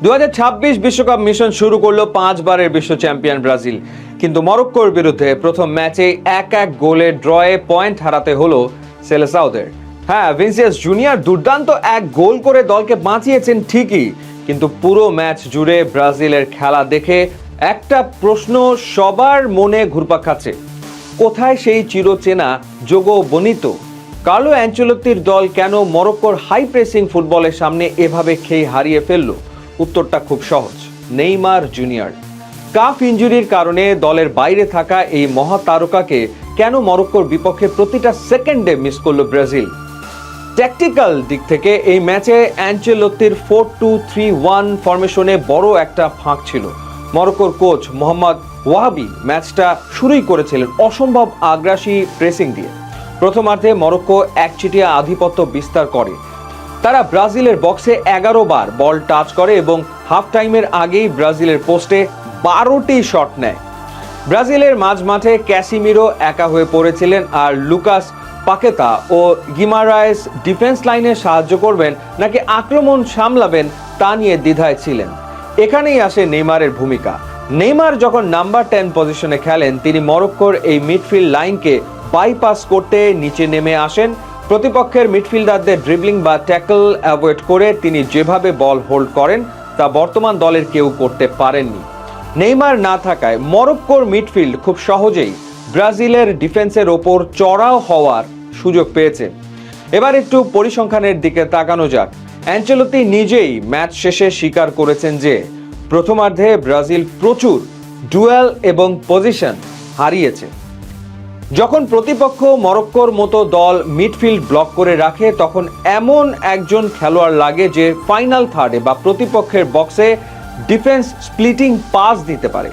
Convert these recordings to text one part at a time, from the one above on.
2026 বিশ্বকাপ মিশন শুরু করলো 5 বারের বিশ্ব চ্যাম্পিয়ন ব্রাজিল, কিন্তু মরক্কোর বিরুদ্ধে প্রথম ম্যাচে 1-1 গোলে ড্রয়ে পয়েন্ট হারাতে হলো সেলেসাওদের। হ্যাঁ, ভিনিসিয়াস জুনিয়র দুর্দান্ত এক গোল করে দলকে বাঁচিয়েছেন ঠিকই, কিন্তু পুরো ম্যাচ জুড়ে ব্রাজিলের খেলা দেখে একটা প্রশ্ন সবার মনে ঘুরপাক খাচ্ছে, কোথায় সেই চিরচেনা যোগো বনিতো? কার্লো অ্যানচেলোত্তির দল কেন মরক্কোর হাই প্রেসিং ফুটবলের সামনে এভাবে খেই হারিয়ে ফেলল? উত্তরটা খুব সহজ, নেইমার জুনিয়র। কাফ ইনজুরির কারণে দলের বাইরে থাকা এই মহাতারকাকে কেন মরক্কোর বিপক্ষে প্রতিটা সেকেন্ডে মিস করল ব্রাজিল? ট্যাকটিক্যাল দিক থেকে এই ম্যাচে অ্যানচেলোত্তির 4-2-3-1 ফরমেশনে বড় একটা ফাঁক ছিল। মরক্কোর কোচ মোহাম্মদ ওয়াহাবি ম্যাচটা শুরুই করেছিলেন অসম্ভব আগ্রাসী প্রেসিং দিয়ে। প্রথমার্ধে মরক্কো একচেটিয়া আধিপত্য বিস্তার করে। তারা ব্রাজিলের বক্সে 11 বার বল টাচ করে এবং হাফ টাইমের আগেই ব্রাজিলের পোস্টে 12টি শট নেয়। ব্রাজিলের মাঝমাঠে ক্যাসিমিরো একা হয়ে পড়েছিলেন, আর লুকাস পাকেতা ও গিমারায়েস ডিফেন্স লাইনে সাহায্য করবেন নাকি আক্রমণ সামলাবেন তা নিয়ে দ্বিধায় ছিলেন। এখানেই আসে নেইমারের ভূমিকা। নেইমার যখন নাম্বার 10 পজিশনে খেলেন, তিনি মরক্কোর এই মিডফিল্ড লাইনকে বাইপাস করতে নিচে নেমে আসেন। প্রতিপক্ষের মিডফিল্ডারদের ড্রিবলিং বা ট্যাকল অ্যাভয়েড করে তিনি যেভাবে বল হোল্ড করেন তা বর্তমান দলের কেউ করতে পারেননি। নেইমার না থাকায় মরক্কোর মিডফিল্ড খুব সহজেই ব্রাজিলের ডিফেন্সের ওপর চড়াও হওয়ার সুযোগ পেয়েছে। এবার একটু পরিসংখ্যানের দিকে তাকানো যাক। অ্যানচেলোত্তি নিজেই ম্যাচ শেষে স্বীকার করেছেন যে প্রথমার্ধে ব্রাজিল প্রচুর ডুয়েল এবং পজিশন হারিয়েছে। যখন প্রতিপক্ষ মরক্কোর মতো দল মিডফিল্ড ব্লক করে রাখে, তখন এমন একজন খেলোয়াড় লাগে যে ফাইনাল থার্ডে বা প্রতিপক্ষের বক্সে ডিফেন্স স্প্লিটিং পাস দিতে পারে।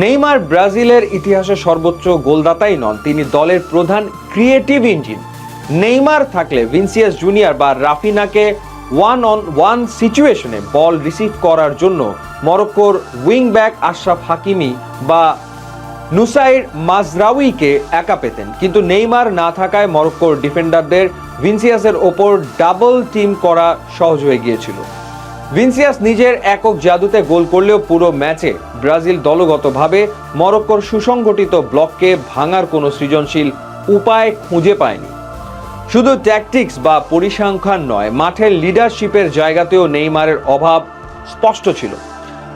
নেইমার ব্রাজিলের ইতিহাসে সর্বোচ্চ গোলদাতাই নন, তিনি দলের প্রধান ক্রিয়েটিভ ইঞ্জিন। নেইমার থাকলে ভিনিসিয়াস জুনিয়র বা রাফিনাকে 1-on-1 সিচুয়েশনে বল রিসিভ করার জন্য মরক্কোর উইং ব্যাক আশরাফ হাকিমি বা নুসাইর মাজরাউইকে একা পেতেন, কিন্তু নেইমার না থাকায় মরক্কোর ডিফেন্ডারদের ভিনিসিয়াসের ওপর ডাবল টিম করা সহজ হয়ে গিয়েছিল। ভিনিসিয়াস নিজের একক জাদুতে গোল করলেও পুরো ম্যাচে ব্রাজিল দলগতভাবে মরক্কোর সুসংগঠিত ব্লককে ভাঙার কোনো সৃজনশীল উপায় খুঁজে পায়নি। শুধু ট্যাকটিক্স বা পরিসংখ্যান নয়, মাঠের লিডারশিপের জায়গাতেও নেইমারের অভাব স্পষ্ট ছিল।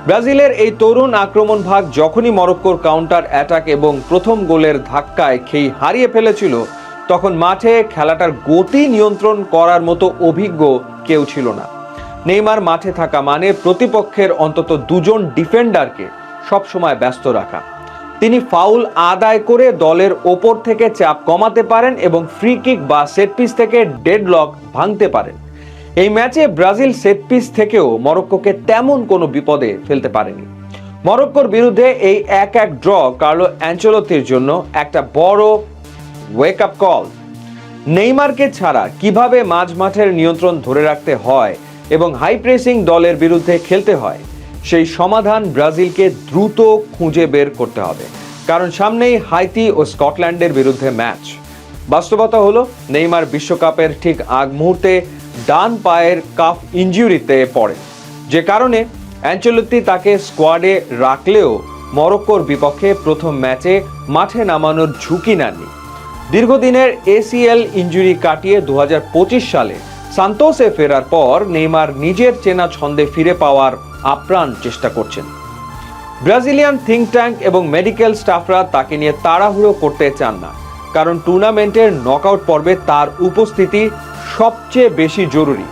ব্রাজিলের এই তরুণ আক্রমণ ভাগ যখনই মরক্কোর কাউন্টার অ্যাটাক এবং প্রথম গোলের ধাক্কায় খেই হারিয়ে ফেলেছিল, তখন মাঠে খেলাটার গতি নিয়ন্ত্রণ করার মতো অভিজ্ঞ কেউ ছিল না। নেইমার মাঠে থাকা মানে প্রতিপক্ষের অন্তত দুজন ডিফেন্ডারকে সবসময় ব্যস্ত রাখা। তিনি ফাউল আদায় করে দলের ওপর থেকে চাপ কমাতে পারেন এবং ফ্রি কিক বা সেট পিস থেকে ডেডলক ভাঙতে পারেন। এই ম্যাচে ব্রাজিল সেট পিস থেকেও মরক্কোকে তেমন কোনো বিপদে ফেলতে পারেনি। মরক্কোর বিরুদ্ধে এই 1-1 ড্র কার্লো অ্যানচেলোত্তির জন্য একটা বড় ওয়েক আপ কল। নেইমারকে ছাড়া কিভাবে মাঝমাঠের নিয়ন্ত্রণ ধরে রাখতে হয় এবং হাই প্রেসিং দলের বিরুদ্ধে খেলতে হয়, সেই সমাধান ব্রাজিলকে দ্রুত খুঁজে বের করতে হবে, কারণ সামনেই হাইতি ও স্কটল্যান্ডের বিরুদ্ধে ম্যাচ। বাস্তবতা হলো নেইমার বিশ্বকাপের ঠিক আগ মুহূর্তে ডান পায়ের কাফ ইনজুরিতে পড়ে, যে কারণে অ্যানচেলোত্তি তাকে স্কোয়াডে রাখলেও মরক্কোর বিপক্ষে প্রথম ম্যাচে মাঠে নামানোর ঝুঁকি নেননি। দীর্ঘদিনের এসিএল ইনজুরি কাটিয়ে 2025 সালে সান্তোসে ফেরার পর নেইমার নিজের চেনা ছন্দে ফিরে পাওয়ার আপ্রাণ চেষ্টা করছেন। ব্রাজিলিয়ান থিঙ্ক ট্যাঙ্ক এবং মেডিকেল স্টাফরা তাকে নিয়ে তাড়াহুড়ো করতে চান না, কারণ টুর্নামেন্টের নকআউট পর্বে তার উপস্থিতি সবচেয়ে বেশি জরুরি।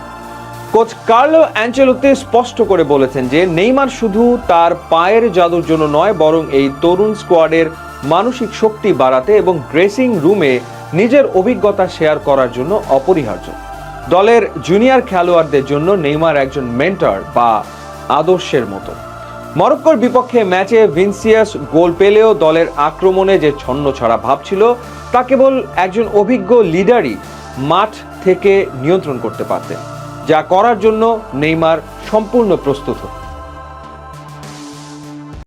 কোচ কার্লো অ্যানচেলোত্তি স্পষ্ট করে বলেছেন যে নেইমার শুধু তার পায়ের জাদুর জন্য নয়, বরং এই তরুণ স্কোয়াডের মানসিক শক্তি বাড়াতে এবং ড্রেসিং রুমে নিজের অভিজ্ঞতা শেয়ার করার জন্য অপরিহার্য। দলের জুনিয়র খেলোয়াড়দের জন্য নেইমার একজন মেন্টর বা আদর্শের মতো। মরক্কোর বিপক্ষে ম্যাচে ভিনিসিয়াস গোল পেলেও দলের আক্রমণে যে ছন্নছাড়া ভাব ছিল, তা কেবল একজন অভিজ্ঞ লিডারই মাঠ থেকে নিয়ন্ত্রণ করতে পারতেন, যা করার জন্য নেইমার সম্পূর্ণ প্রস্তুত।